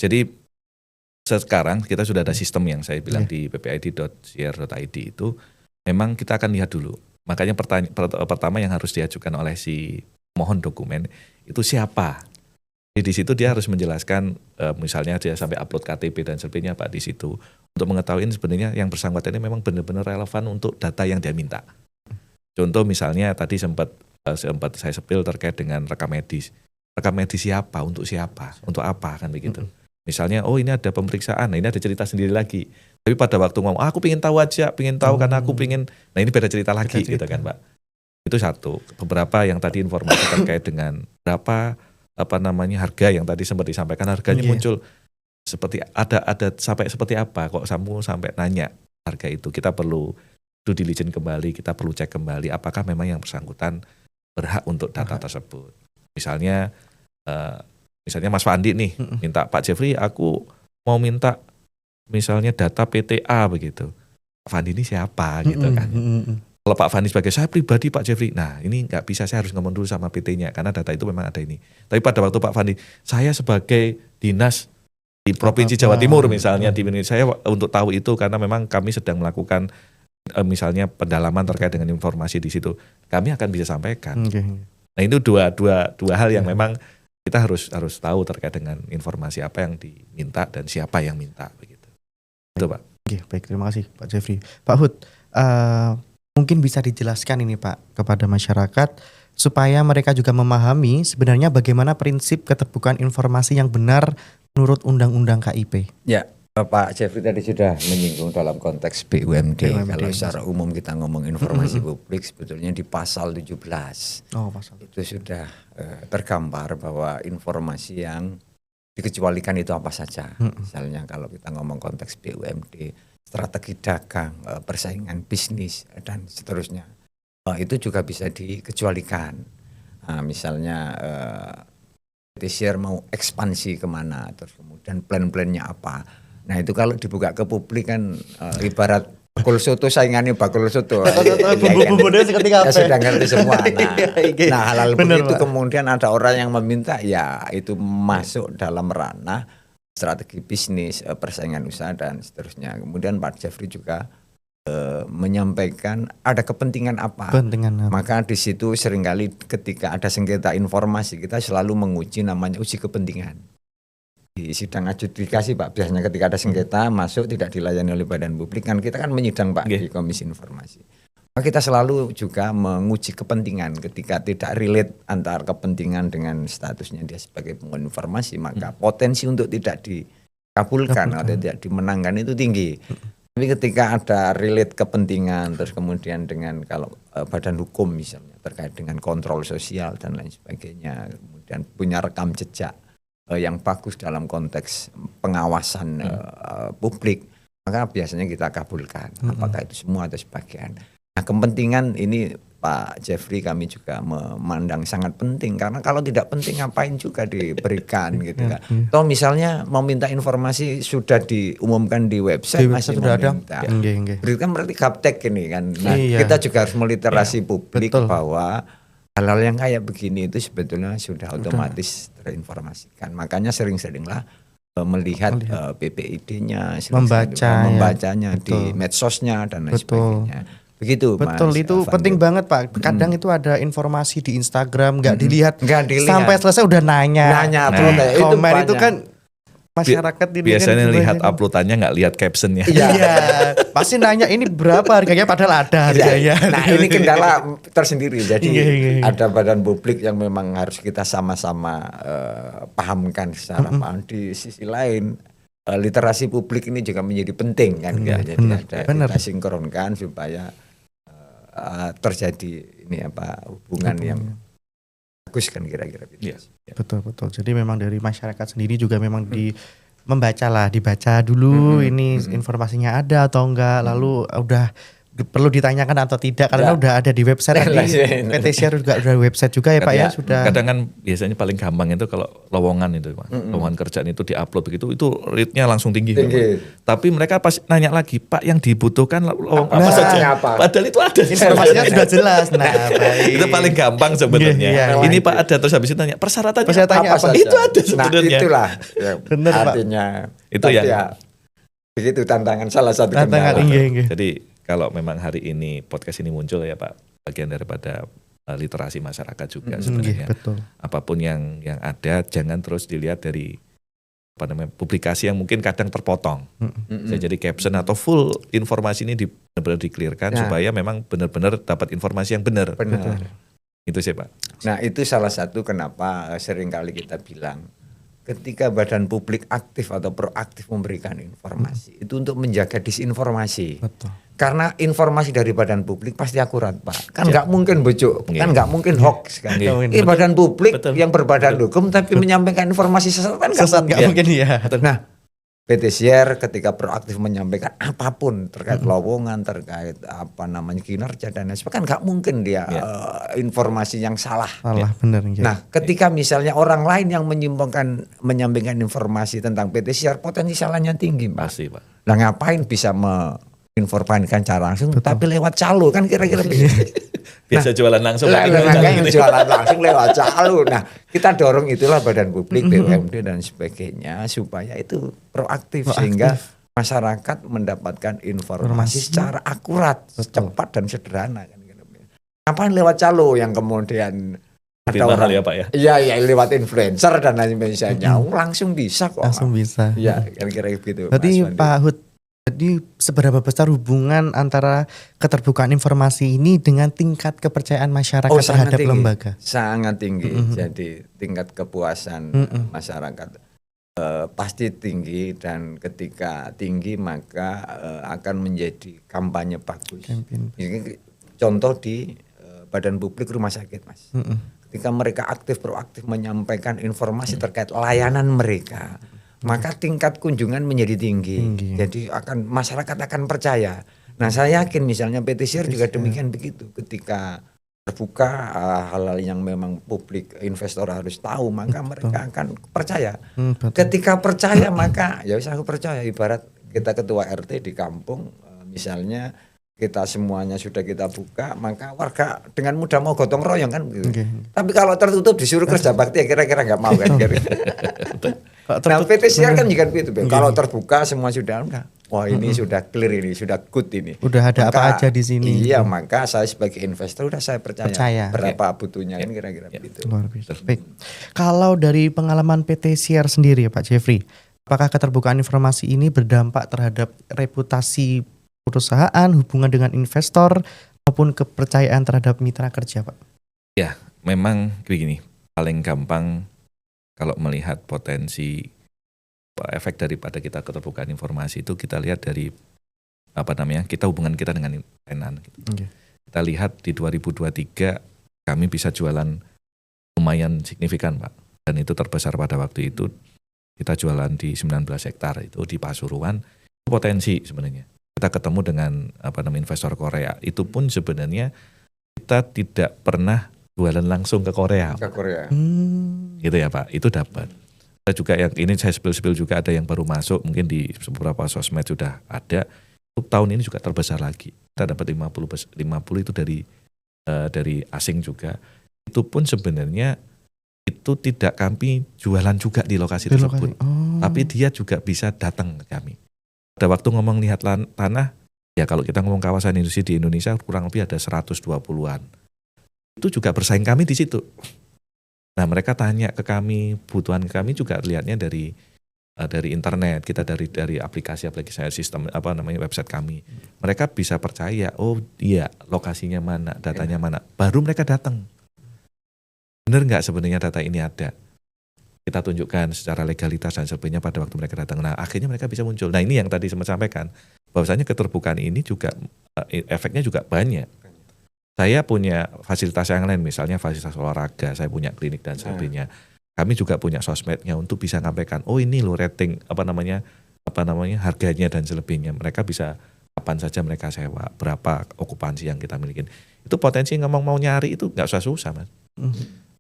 Jadi sekarang kita sudah ada sistem yang saya bilang di ppid.siar.id itu memang kita akan lihat dulu. Makanya pertama yang harus diajukan oleh si mohon dokumen itu siapa. Jadi di situ dia harus menjelaskan misalnya dia sampai upload KTP dan sebagainya Pak di situ untuk mengetahui sebenarnya yang bersangkutan ini memang benar-benar relevan untuk data yang dia minta. Contoh misalnya tadi sempat saya sepil terkait dengan rekam medis. Rekam medis siapa, untuk apa kan begitu. Misalnya, oh ini ada pemeriksaan, nah ini ada cerita sendiri lagi. Tapi pada waktu ngomong, aku pengen tahu aja, pengen tahu karena aku pengen, nah ini beda cerita lagi gitu kan Pak. Itu satu. Beberapa yang tadi informasi terkait dengan berapa harga yang tadi sempat disampaikan, harganya muncul seperti ada sampai seperti apa kok sampai nanya harga itu. Kita perlu due diligence kembali, kita perlu cek kembali apakah memang yang bersangkutan berhak untuk data tersebut. Misalnya Mas Fandi nih minta, Pak Jeffrey aku mau minta misalnya data PTA begitu. Pak Fandi ini siapa gitu kan. Kalau Pak Fandi sebagai saya pribadi Pak Jeffrey, nah ini nggak bisa, saya harus ngomong dulu sama PT-nya karena data itu memang ada ini. Tapi pada waktu Pak Fandi, saya sebagai dinas di Provinsi Jawa Timur misalnya, saya untuk tahu itu karena memang kami sedang melakukan misalnya pendalaman terkait dengan informasi di situ, kami akan bisa sampaikan. Nah itu dua hal yang memang kita harus tahu terkait dengan informasi apa yang diminta dan siapa yang minta begitu. Itu Pak. Oke, baik, terima kasih Pak Jeffrey. Pak Hud, mungkin bisa dijelaskan ini Pak kepada masyarakat supaya mereka juga memahami sebenarnya bagaimana prinsip keterbukaan informasi yang benar menurut Undang-Undang KIP. Ya, Pak Jeffrey tadi sudah menyinggung dalam konteks BUMD. Kalau secara umum kita ngomong informasi publik sebetulnya di pasal 17. Oh, pasal. Itu sudah tergambar bahwa informasi yang dikecualikan itu apa saja. Misalnya kalau kita ngomong konteks BUMD, strategi dagang, persaingan bisnis dan seterusnya. Itu juga bisa dikecualikan. Nah, misalnya share mau ekspansi kemana, terus kemudian plan-plannya apa. Nah itu kalau dibuka ke publik kan ibarat bakul soto saingannya bakul soto. Bumbu-bumbunya seperti apa? Sudah ngerti semua. Nah hal-hal begitu kemudian ada orang yang meminta, ya itu masuk dalam ranah strategi bisnis, persaingan usaha dan seterusnya. Kemudian Pak Jeffrey juga menyampaikan ada kepentingan apa. Maka di situ seringkali ketika ada sengketa informasi kita selalu menguji namanya uji kepentingan. Di sidang adjudikasi Pak, biasanya ketika ada sengketa masuk tidak dilayani oleh badan publik, kan kita kan menyidang Pak di Komisi Informasi. Maka kita selalu juga menguji kepentingan ketika tidak relate antar kepentingan dengan statusnya dia sebagai pengguna informasi, maka potensi untuk tidak dikabulkan atau tidak dimenangkan itu tinggi. Tapi ketika ada relate kepentingan terus kemudian dengan kalau badan hukum misalnya terkait dengan kontrol sosial dan lain sebagainya, kemudian punya rekam jejak yang bagus dalam konteks pengawasan publik, maka biasanya kita kabulkan. Apakah itu semua atau sebagian. Nah kepentingan ini Pak Jeffrey kami juga memandang sangat penting, karena kalau tidak penting ngapain juga diberikan gitu kan. Atau misalnya mau minta informasi sudah diumumkan di website masih sudah meminta. Berarti gaptek ini kan. Nah kita juga harus meliterasi publik bahwa hal-hal yang kayak begini itu sebetulnya sudah otomatis terinformasikan. Makanya sering-seringlah melihat PPID-nya, membacanya di medsosnya dan lain sebagainya. Begitu Betul, Mas itu Fandi. penting banget Pak. Kadang itu ada informasi di Instagram nggak dilihat sampai selesai udah nanya komen itu kan masyarakat ini biasanya kan lihat uploadannya nggak lihat captionnya. Iya, pasti nanya ini berapa harganya padahal ada harganya. Nah ini kendala tersendiri. Jadi ada badan publik yang memang harus kita sama-sama pahamkan secara paham. Di sisi lain literasi publik ini juga menjadi penting kan. Jadi kita sinkronkan supaya terjadi ini hubungan yang bagus kan kira-kira gitu. Betul. Jadi memang dari masyarakat sendiri juga memang dibaca dulu ini informasinya ada atau enggak, lalu udah perlu ditanyakan atau tidak karena udah ada di website PT Share juga udah website juga ya Pak ya sudah. Kadang kan biasanya paling gampang itu kalau lowongan itu Pak. Lowongan kerjaan itu diupload begitu itu rate-nya langsung tinggi. Tapi mereka pas nanya lagi, Pak yang dibutuhkan lowongan apa saja? Padahal itu ada informasinya sudah jelas. Nah, itu paling gampang sebenarnya. Ini Pak ada, terus habis itu tanya persyaratannya apa? Itu ada sebenarnya. Nah, itulah benar artinya Pak. Itu ya. Begitu tantangan salah satu tantangan. Jadi kalau memang hari ini podcast ini muncul ya Pak, bagian daripada literasi masyarakat juga sebenarnya. Betul. Apapun yang ada jangan terus dilihat dari publikasi yang mungkin kadang terpotong. Bisa jadi caption atau full informasi ini benar-benar di-clearkan supaya memang benar-benar dapat informasi yang benar. Itu sih Pak. Nah itu salah satu kenapa seringkali kita bilang ketika badan publik aktif atau proaktif memberikan informasi, itu untuk menjaga disinformasi. Betul. Karena informasi dari badan publik pasti akurat, Pak. Kan nggak mungkin bocok, kan nggak mungkin hoax kan. Ini badan publik yang berbadan hukum tapi menyampaikan informasi sesat kan Nggak mungkin ya. Nah, PT Siar ketika proaktif menyampaikan apapun terkait lowongan, terkait kinerja dan lain sebagainya, kan nggak mungkin dia informasi yang salah. Salah benar. Nah, ketika misalnya orang lain yang menyampaikan informasi tentang PT Siar, potensi salahnya tinggi, Pak. Pasti, Pak. Nah, ngapain bisa menginformasikan cara langsung, tapi lewat calo kan kira-kira begitu. Biasa jualan langsung. Jualan langsung lewat calo. Nah, kita dorong itulah badan publik, BUMD dan sebagainya supaya itu proaktif. Sehingga masyarakat mendapatkan informasi secara akurat, cepat dan sederhana kan. Ngapain lewat calo yang kemudian ada orang ya Pak ya? Iya lewat influencer dan lain sebagainya. Langsung bisa kok. Langsung bisa. Iya, kira-kira gitu. Berarti Pak Hud, jadi seberapa besar hubungan antara keterbukaan informasi ini dengan tingkat kepercayaan masyarakat terhadap tinggi. lembaga? Sangat tinggi. Jadi tingkat kepuasan masyarakat pasti tinggi, dan ketika tinggi maka akan menjadi kampanye bagus. Ini contoh di badan publik rumah sakit, Mas. Ketika mereka proaktif menyampaikan informasi terkait layanan mereka, maka tingkat kunjungan menjadi tinggi. Jadi masyarakat akan percaya. Nah, saya yakin misalnya PT Siar juga demikian begitu. Ketika terbuka hal-hal yang memang publik investor harus tahu, maka mereka akan percaya. Ketika percaya maka ya aku percaya. Ibarat kita ketua RT di kampung, misalnya kita semuanya sudah kita buka, maka warga dengan mudah mau gotong royong kan gitu. Tapi kalau tertutup disuruh kerja bakti ya kira-kira nggak mau kan. Nah, PT Siar kan juga begitu. Kalau terbuka semua sudah wah ini sudah clear, ini sudah good, ini. Udah ada apa aja di sini. Iya, maka saya sebagai investor udah saya percaya. Berapa butuhnya kan kira-kira begitu. Luar biasa. Baik. Kalau dari pengalaman PT Siar sendiri ya Pak Jeffrey, apakah keterbukaan informasi ini berdampak terhadap reputasi perusahaan, hubungan dengan investor, maupun kepercayaan terhadap mitra kerja, Pak? Ya, memang begini, paling gampang kalau melihat potensi efek daripada kita keterbukaan informasi itu kita lihat dari hubungan kita dengan tenan. Kita lihat di 2023 kami bisa jualan lumayan signifikan, Pak, dan itu terbesar pada waktu itu. Kita jualan di 19 hektar itu di Pasuruan. Itu potensi sebenarnya. Kita ketemu dengan investor Korea. Itu pun sebenarnya kita tidak pernah jualan langsung ke Korea. Gitu ya Pak, itu dapat. Kita juga yang ini saya spill juga ada yang baru masuk, mungkin di beberapa sosmed sudah ada. Untuk tahun ini juga terbesar lagi. Kita dapat 50 itu dari asing juga. Itu pun sebenarnya itu tidak kami jualan juga di lokasi tersebut. Tapi dia juga bisa datang ke kami. Pada waktu ngomong lihat tanah, ya kalau kita ngomong kawasan industri di Indonesia kurang lebih ada 120-an. Itu juga bersaing kami di situ. Nah, mereka tanya ke kami, kebutuhan kami juga lihatnya dari internet, kita dari aplikasi sistem website kami. Mereka bisa percaya, oh iya lokasinya mana, datanya mana. Baru mereka datang. Benar nggak sebenarnya data ini ada? Kita tunjukkan secara legalitas dan sebagainya pada waktu mereka datang. Nah, akhirnya mereka bisa muncul. Nah, ini yang tadi saya sampaikan, bahwasanya keterbukaan ini juga efeknya juga banyak. Saya punya fasilitas yang lain, misalnya fasilitas olahraga, saya punya klinik dan sebagainya. Kami juga punya sosmednya untuk bisa sampaikan, oh ini loh rating harganya dan selebihnya. Mereka bisa kapan saja mereka sewa, berapa okupansi yang kita miliki. Itu potensi ngomong mau nyari itu nggak susah, Mas.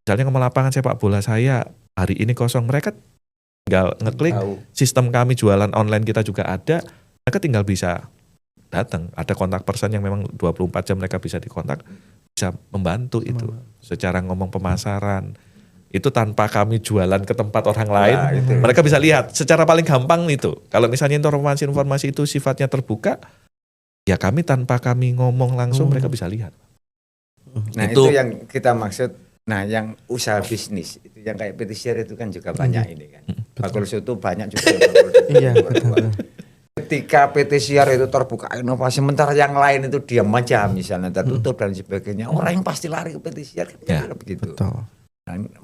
Misalnya ngomong lapangan sepak bola saya hari ini kosong, mereka tinggal ngeklik, sistem kami jualan online kita juga ada, mereka tinggal bisa datang. Ada kontak person yang memang 24 jam mereka bisa dikontak, bisa membantu itu. Secara ngomong pemasaran, itu tanpa kami jualan ke tempat orang lain, mereka bisa lihat. Secara paling gampang itu, kalau misalnya informasi itu sifatnya terbuka, ya kami tanpa kami ngomong langsung mereka bisa lihat. Nah itu yang kita maksud. Nah, yang usaha bisnis itu yang kayak PT Siar itu kan juga banyak ini kan. Fakultas itu banyak juga. Iya, betul. Ketika PT Siar itu terbuka inovasi, sementara yang lain itu diam aja misalnya tertutup dan sebagainya, orang yang pasti lari ke PT Siar kan begitu. Betul.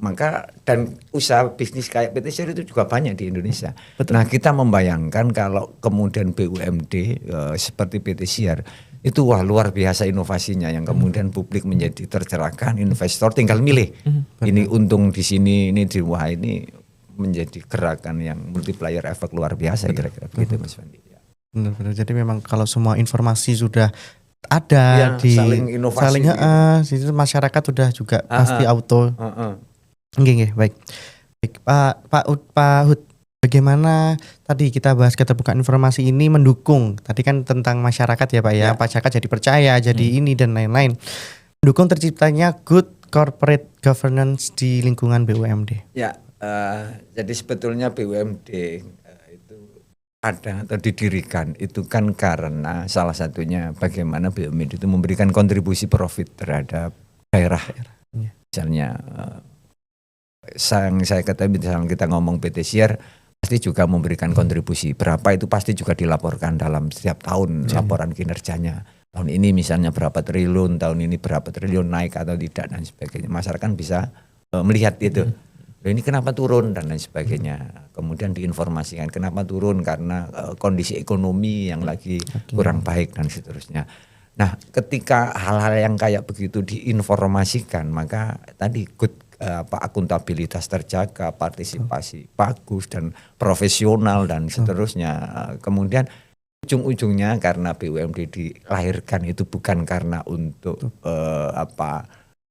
Maka dan usaha bisnis kayak PT Siar itu juga banyak di Indonesia. Nah, kita membayangkan kalau kemudian BUMD seperti PT Siar itu wah luar biasa inovasinya yang kemudian publik menjadi tercerahkan, investor tinggal milih. Ini untung di sini, ini di wah ini menjadi gerakan yang multiplier efek luar biasa kira-kira begitu Mas Fandi. Benar-benar. Jadi memang kalau semua informasi sudah ada di saling inovasi situ masyarakat sudah juga pasti auto. Nggih, baik. Baik, Pak Hud, bagaimana tadi kita bahas keterbukaan informasi ini mendukung tadi kan tentang masyarakat ya Pak ya, masyarakat jadi percaya, jadi ini dan lain-lain. Mendukung terciptanya good corporate governance di lingkungan BUMD. Ya, jadi sebetulnya BUMD itu ada atau didirikan itu kan karena salah satunya bagaimana BUMD itu memberikan kontribusi profit terhadap daerah. Misalnya saya katakan misalnya kita ngomong PT Siar pasti juga memberikan kontribusi berapa itu pasti juga dilaporkan dalam setiap tahun laporan kinerjanya. Tahun ini misalnya berapa triliun, tahun ini berapa triliun naik atau tidak dan sebagainya. Masyarakat bisa melihat itu. Ini kenapa turun dan lain sebagainya. Kemudian diinformasikan kenapa turun karena kondisi ekonomi yang lagi kurang baik dan seterusnya. Nah, ketika hal-hal yang kayak begitu diinformasikan, maka tadi good akuntabilitas terjaga, partisipasi bagus dan profesional dan seterusnya. Kemudian ujung-ujungnya karena BUMD dilahirkan itu bukan karena untuk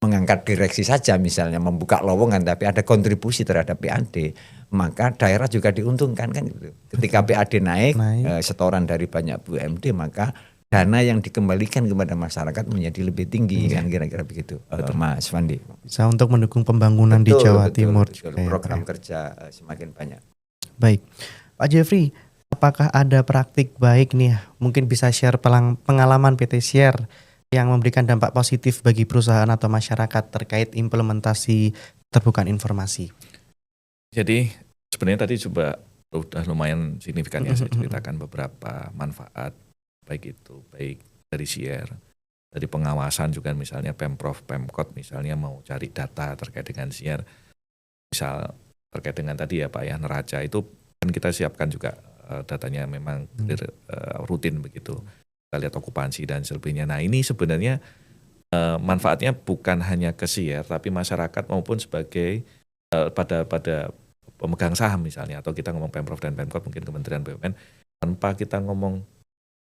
mengangkat direksi saja misalnya membuka lowongan tapi ada kontribusi terhadap PAD maka daerah juga diuntungkan kan gitu. Ketika PAD naik. Setoran dari banyak BUMD maka dana yang dikembalikan kepada masyarakat menjadi lebih tinggi kan kira-kira begitu. Mas Fandi. Bisa untuk mendukung pembangunan di Jawa Timur. Program kerja semakin banyak. Baik. Pak Jeffrey, apakah ada praktik baik nih mungkin bisa share pengalaman PT Siar yang memberikan dampak positif bagi perusahaan atau masyarakat terkait implementasi keterbukaan informasi? Jadi sebenarnya tadi sudah lumayan signifikan ya saya ceritakan beberapa manfaat baik dari Siar, dari pengawasan juga misalnya Pemprov, Pemkot misalnya mau cari data terkait dengan Siar, misal terkait dengan tadi ya Pak ya neraca itu kan kita siapkan juga datanya memang rutin begitu. Kita lihat okupansi dan sebagainya. Nah ini sebenarnya manfaatnya bukan hanya ke Siar tapi masyarakat maupun sebagai pada pemegang saham misalnya atau kita ngomong Pemprov dan Pemkot mungkin Kementerian BUMN tanpa kita ngomong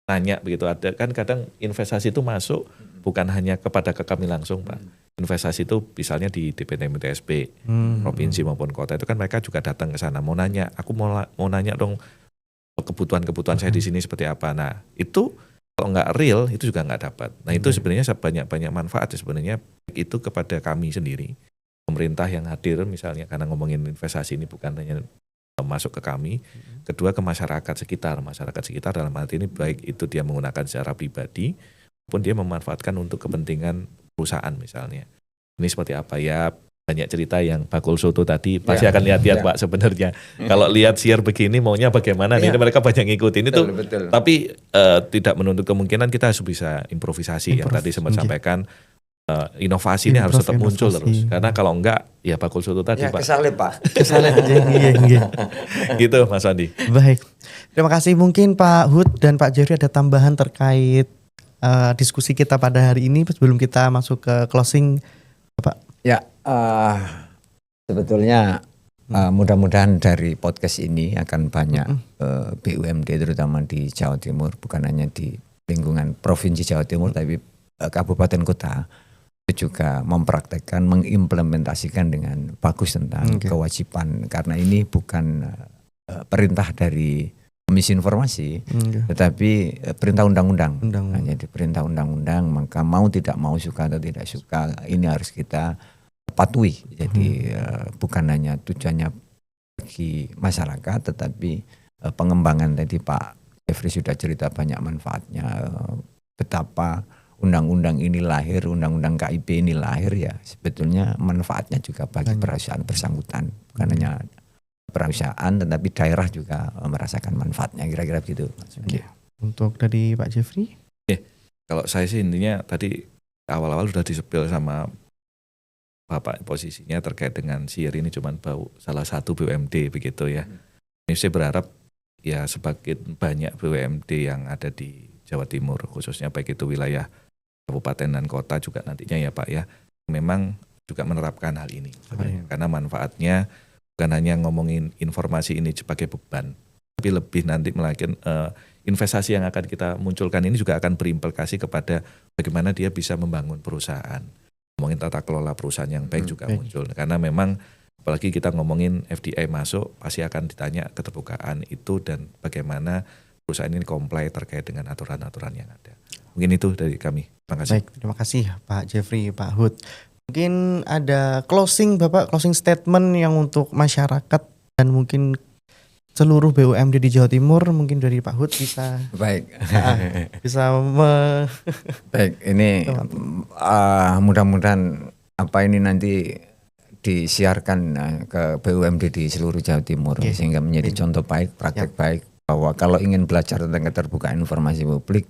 nanya begitu ada kan kadang investasi itu masuk bukan hanya kepada ke kami langsung Pak. Investasi itu misalnya di DPT MTSB provinsi maupun kota itu kan mereka juga datang ke sana mau nanya aku mau nanya dong kebutuhan saya di sini seperti apa. Nah itu kalau nggak real itu juga nggak dapat. Nah itu sebenarnya banyak manfaat sebenarnya itu kepada kami sendiri pemerintah yang hadir misalnya karena ngomongin investasi ini bukan hanya masuk ke kami, kedua ke masyarakat sekitar dalam arti ini baik itu dia menggunakan secara pribadi maupun dia memanfaatkan untuk kepentingan perusahaan misalnya. Ini seperti apa ya? Banyak cerita yang bakul soto tadi pasti akan lihat-lihat Pak sebenarnya. Kalau lihat Siar begini maunya bagaimana ini mereka banyak ngikutin itu. Betul. Tapi tidak menuntut kemungkinan kita harus bisa improvisasi yang tadi sempat sampaikan inovasi ini harus tetap muncul terus. Karena kalau enggak ya bakul soto tadi Pak. Kesalip Pak. Gitu Mas Andi. Baik. Terima kasih mungkin Pak Hud dan Pak Jeffrey ada tambahan terkait diskusi kita pada hari ini sebelum kita masuk ke closing Pak. Ya, sebetulnya mudah-mudahan dari podcast ini akan banyak BUMD terutama di Jawa Timur, bukan hanya di lingkungan Provinsi Jawa Timur, tapi kabupaten kota itu juga mempraktekkan, mengimplementasikan dengan bagus tentang kewajiban. Karena ini bukan perintah dari Komisi Informasi, tetapi perintah undang-undang. Nah, jadi perintah undang-undang, maka mau tidak mau suka atau tidak suka ini harus kita patuhi. Jadi bukan hanya tujuannya bagi masyarakat, tetapi pengembangan tadi Pak Jeffrey sudah cerita banyak manfaatnya. Betapa undang-undang ini lahir, undang-undang KIP ini lahir ya sebetulnya manfaatnya juga bagi perusahaan bersangkutan, bukan hanya perusahaan tetapi daerah juga merasakan manfaatnya kira-kira begitu. Untuk dari Pak Jeffrey? Kalau saya sih intinya tadi awal-awal sudah disepil sama Bapak posisinya terkait dengan SIR ini cuma salah satu BUMD begitu ya. Ini saya berharap ya semakin banyak BUMD yang ada di Jawa Timur, khususnya baik itu wilayah kabupaten dan kota juga nantinya ya Pak ya, memang juga menerapkan hal ini. Karena manfaatnya bukan hanya ngomongin informasi ini sebagai beban, tapi lebih nanti melakukan investasi yang akan kita munculkan ini juga akan berimplikasi kepada bagaimana dia bisa membangun perusahaan. Ngomongin tata kelola perusahaan yang baik juga muncul. Karena memang apalagi kita ngomongin FDI masuk, pasti akan ditanya keterbukaan itu dan bagaimana perusahaan ini comply terkait dengan aturan-aturan yang ada. Mungkin itu dari kami. Terima kasih. Baik, terima kasih Pak Jeffrey, Pak Hud. Mungkin ada closing Bapak, closing statement yang untuk masyarakat dan mungkin seluruh BUMD di Jawa Timur, mungkin dari Pak Hud bisa Baik. bisa Baik, ini mudah-mudahan apa ini nanti disiarkan ke BUMD di seluruh Jawa Timur sehingga menjadi contoh baik, praktek baik bahwa kalau ingin belajar tentang keterbukaan informasi publik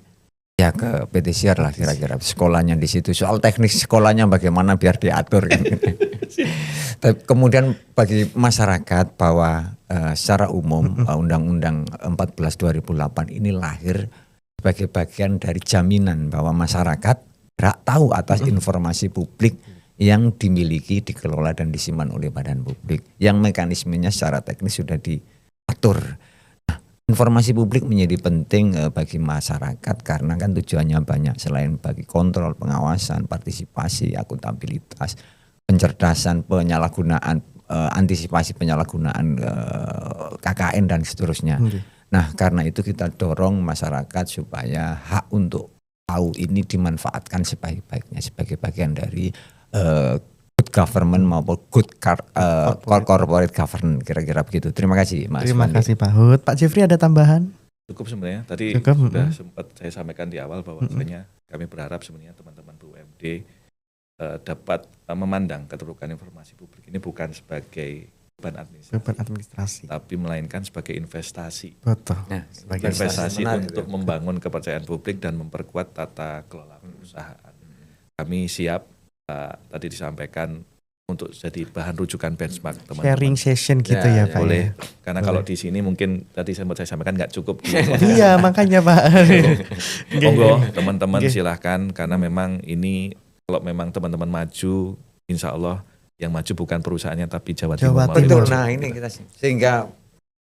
ya ke PT SIAR lah kira-kira, sekolahnya di situ. Soal teknis sekolahnya bagaimana biar diatur kan. Kemudian bagi masyarakat bahwa secara umum Undang-Undang 14 2008 ini lahir sebagai bagian dari jaminan bahwa masyarakat berhak tahu atas informasi publik yang dimiliki, dikelola dan disimpan oleh badan publik yang mekanismenya secara teknis sudah diatur. Informasi publik menjadi penting bagi masyarakat karena kan tujuannya banyak selain bagi kontrol, pengawasan, partisipasi, akuntabilitas, pencerdasan, penyalahgunaan, antisipasi penyalahgunaan KKN dan seterusnya. Nah, karena itu kita dorong masyarakat supaya hak untuk tahu ini dimanfaatkan sebaik-baiknya sebagai bagian dari good government maupun good corporate governance, kira-kira begitu. Terima kasih Mas. Terima kasih Pak Hud. Pak Jeffrey ada tambahan? Cukup sebenarnya. Tadi sudah sempat saya sampaikan di awal bahwasanya kami berharap sebenarnya teman-teman BUMD dapat memandang keterbukaan informasi publik ini bukan sebagai beban administrasi, tapi melainkan sebagai investasi. Betul. Nah, investasi untuk membangun kepercayaan publik dan memperkuat tata kelola perusahaan. Kami siap, tadi disampaikan, untuk jadi bahan rujukan benchmark teman-teman. Sharing session gitu ya Pak. Boleh, karena kalau di sini mungkin tadi saya sampaikan nggak cukup. Iya makanya Pak. Monggo teman-teman silahkan, karena memang ini kalau memang teman-teman maju, insya Allah yang maju bukan perusahaannya tapi Jawa Timur. Betul, nah ini kita sehingga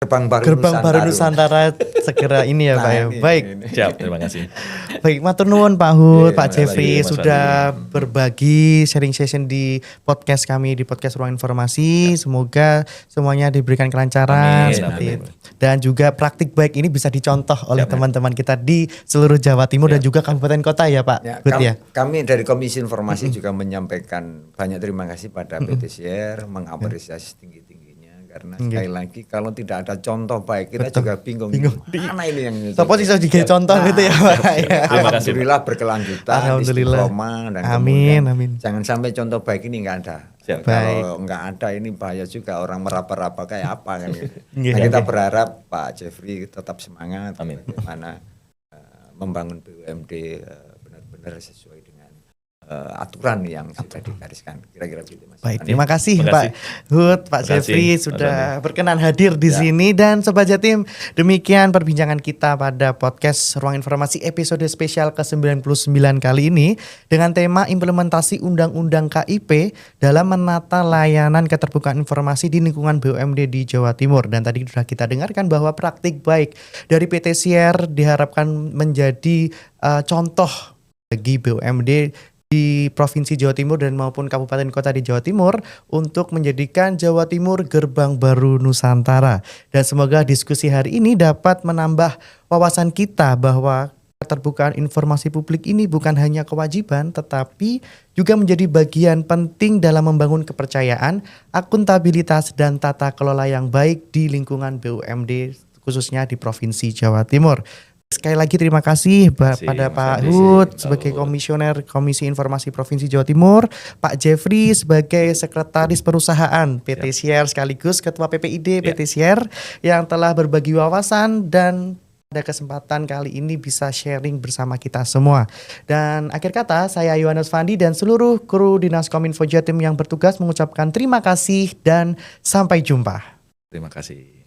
gerbang baru Nusantara segera ini ya Pak ya. Baik. Siap, terima kasih. Baik, matur nuwun Pak Hud, Pak Jeffrey sudah berbagi sharing session di podcast kami di podcast Ruang Informasi. Semoga semuanya diberikan kelancaran seperti itu. Dan juga praktik baik ini bisa dicontoh oleh teman-teman kita di seluruh Jawa Timur dan juga kabupaten kota ya Pak. Kami dari Komisi Informasi juga menyampaikan banyak terima kasih pada PT SIAR, mengapresiasi tinggi-tingginya karena sekali lagi kalau tidak ada contoh baik kita juga bingung. Mana ini yang Sopo sih jadi contoh gitu ya Pak. Alhamdulillah berkelanjutan, istiqomah dan amin. Jangan sampai contoh baik ini nggak ada. Kalau nggak ada ini bahaya juga, orang meraba-raba kayak apa kan. Nah, kita berharap Pak Jeffrey tetap semangat bagaimana membangun BUMD benar-benar sesuai dengan aturan yang sudah digariskan, kira-kira begitu Mas. Baik, terima kasih Pak Hud, Pak Jeffrey sudah berkenan hadir di sini. Dan Sobat Jatim, demikian perbincangan kita pada podcast Ruang Informasi episode spesial ke-99 kali ini dengan tema implementasi Undang-Undang KIP dalam menata layanan keterbukaan informasi di lingkungan BUMD di Jawa Timur. Dan tadi sudah kita dengarkan bahwa praktik baik dari PT SIAR diharapkan menjadi contoh bagi BUMD di Provinsi Jawa Timur dan maupun kabupaten kota di Jawa Timur untuk menjadikan Jawa Timur gerbang baru Nusantara. Dan semoga diskusi hari ini dapat menambah wawasan kita bahwa keterbukaan informasi publik ini bukan hanya kewajiban tetapi juga menjadi bagian penting dalam membangun kepercayaan, akuntabilitas dan tata kelola yang baik di lingkungan BUMD khususnya di Provinsi Jawa Timur. Sekali lagi terima kasih pada Pak Hud sebagai Komisioner Komisi Informasi Provinsi Jawa Timur, Pak Jeffrey sebagai Sekretaris Perusahaan PT SIAR sekaligus Ketua PPID PT SIAR yang telah berbagi wawasan dan Pada kesempatan kali ini bisa sharing bersama kita semua. Dan akhir kata, saya Yohanes Fandi dan seluruh kru Dinas Kominfo Jatim yang bertugas mengucapkan terima kasih dan sampai jumpa. Terima kasih.